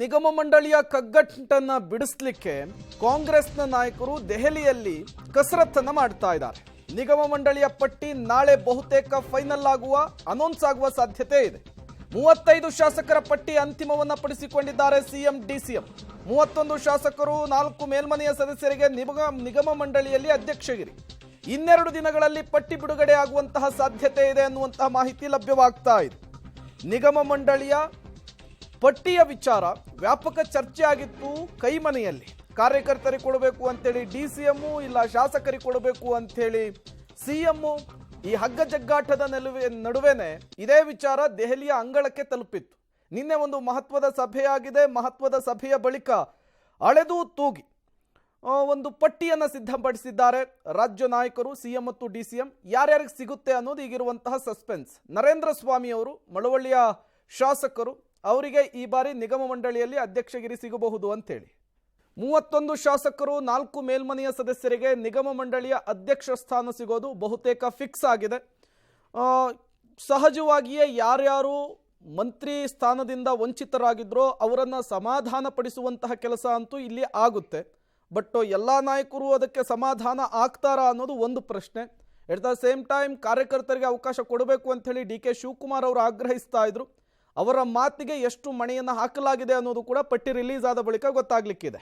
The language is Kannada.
ನಿಗಮ ಮಂಡಳಿಯ ಕಗ್ಗಟ್ಟನ್ನ ಬಿಡಿಸಲಿಕ್ಕೆ ಕಾಂಗ್ರೆಸ್ನ ನಾಯಕರು ದೆಹಲಿಯಲ್ಲಿ ಕಸರತ್ತನ್ನ ಮಾಡ್ತಾ ಇದ್ದಾರೆ. ನಿಗಮ ಮಂಡಳಿಯ ಪಟ್ಟಿ ನಾಳೆ ಬಹುತೇಕ ಫೈನಲ್ ಅನೌನ್ಸ್ ಆಗುವ ಸಾಧ್ಯತೆ ಇದೆ. 35 ಶಾಸಕರ ಪಟ್ಟಿ ಅಂತಿಮವನ್ನ ಪಡಿಸಿಕೊಂಡಿದ್ದಾರೆ ಸಿಎಂ ಡಿಸಿಎಂ. 31 ಶಾಸಕರು, 4 ಮೇಲ್ಮನೆಯ ಸದಸ್ಯರಿಗೆ ನಿಗಮ ಮಂಡಳಿಯಲ್ಲಿ ಅಧ್ಯಕ್ಷಗಿರಿ. 2 ದಿನಗಳಲ್ಲಿ ಪಟ್ಟಿ ಬಿಡುಗಡೆ ಆಗುವಂತಹ ಸಾಧ್ಯತೆ ಇದೆ ಅನ್ನುವಂತಹ ಮಾಹಿತಿ ಲಭ್ಯವಾಗ್ತಾ ಇದೆ. ನಿಗಮ ಮಂಡಳಿಯ ಪಟ್ಟಿಯ ವಿಚಾರ ವ್ಯಾಪಕ ಚರ್ಚೆ ಆಗಿತ್ತು. ಕೈಮನೆಯಲ್ಲಿ ಕಾರ್ಯಕರ್ತರಿಗೆ ಕೊಡಬೇಕು ಅಂತೇಳಿ ಡಿಸಿಎಂ, ಇಲ್ಲ ಶಾಸಕರಿಗೆ ಕೊಡಬೇಕು ಅಂತೇಳಿ ಸಿಎಂ. ಈ ಹಗ್ಗ ಜಗ್ಗಾಟದ ನಡುವೆನೆ ಇದೇ ವಿಚಾರ ದೆಹಲಿಯ ಅಂಗಳಕ್ಕೆ ತಲುಪಿತ್ತು. ನಿನ್ನೆ ಒಂದು ಮಹತ್ವದ ಸಭೆಯಾಗಿದೆ. ಮಹತ್ವದ ಸಭೆಯ ಬಳಿಕ ಅಳೆದು ತೂಗಿ ಒಂದು ಪಟ್ಟಿಯನ್ನು ಸಿದ್ಧಪಡಿಸಿದ್ದಾರೆ ರಾಜ್ಯ ನಾಯಕರು, ಸಿಎಂ ಮತ್ತು ಡಿಸಿಎಂ. ಯಾರ್ಯಾರಿಗೆ ಸಿಗುತ್ತೆ ಅನ್ನೋದು ಈಗಿರುವಂತಹ ಸಸ್ಪೆನ್ಸ್. ನರೇಂದ್ರ ಸ್ವಾಮಿ ಅವರು ಮಳವಳ್ಳಿಯ ಶಾಸಕರು, ಅವರಿಗೆ ಈ ಬಾರಿ ನಿಗಮ ಮಂಡಳಿಯಲ್ಲಿ ಅಧ್ಯಕ್ಷಗಿರಿ ಸಿಗಬಹುದು ಅಂತೇಳಿ. 31 ಶಾಸಕರು, 4 ಮೇಲ್ಮನೆಯ ಸದಸ್ಯರಿಗೆ ನಿಗಮ ಮಂಡಳಿಯ ಅಧ್ಯಕ್ಷ ಸ್ಥಾನ ಸಿಗೋದು ಬಹುತೇಕ ಫಿಕ್ಸ್ ಆಗಿದೆ. ಸಹಜವಾಗಿಯೇ ಯಾರ್ಯಾರು ಮಂತ್ರಿ ಸ್ಥಾನದಿಂದ ವಂಚಿತರಾಗಿದ್ರೋ ಅವರನ್ನು ಸಮಾಧಾನ ಪಡಿಸುವಂತಹ ಕೆಲಸ ಅಂತೂ ಇಲ್ಲಿ ಆಗುತ್ತೆ. ಬಟ್ ಎಲ್ಲ ನಾಯಕರು ಅದಕ್ಕೆ ಸಮಾಧಾನ ಆಗ್ತಾರಾ ಅನ್ನೋದು ಒಂದು ಪ್ರಶ್ನೆ. ಎಟ್ ದ ಸೇಮ್ ಟೈಮ್ ಕಾರ್ಯಕರ್ತರಿಗೆ ಅವಕಾಶ ಕೊಡಬೇಕು ಅಂಥೇಳಿ ಡಿ.ಕೆ. ಶಿವಕುಮಾರ್ ಅವರು ಆಗ್ರಹಿಸ್ತಾ ಇದ್ರು. ಅವರ ಮಾತಿಗೆ ಎಷ್ಟು ಮಣೆಯನ್ನು ಹಾಕಲಾಗಿದೆ ಅನ್ನೋದು ಕೂಡ ಪಟ್ಟಿ ರಿಲೀಸ್ ಆದ ಬಳಿಕ ಗೊತ್ತಾಗಲಿಕ್ಕಿದೆ.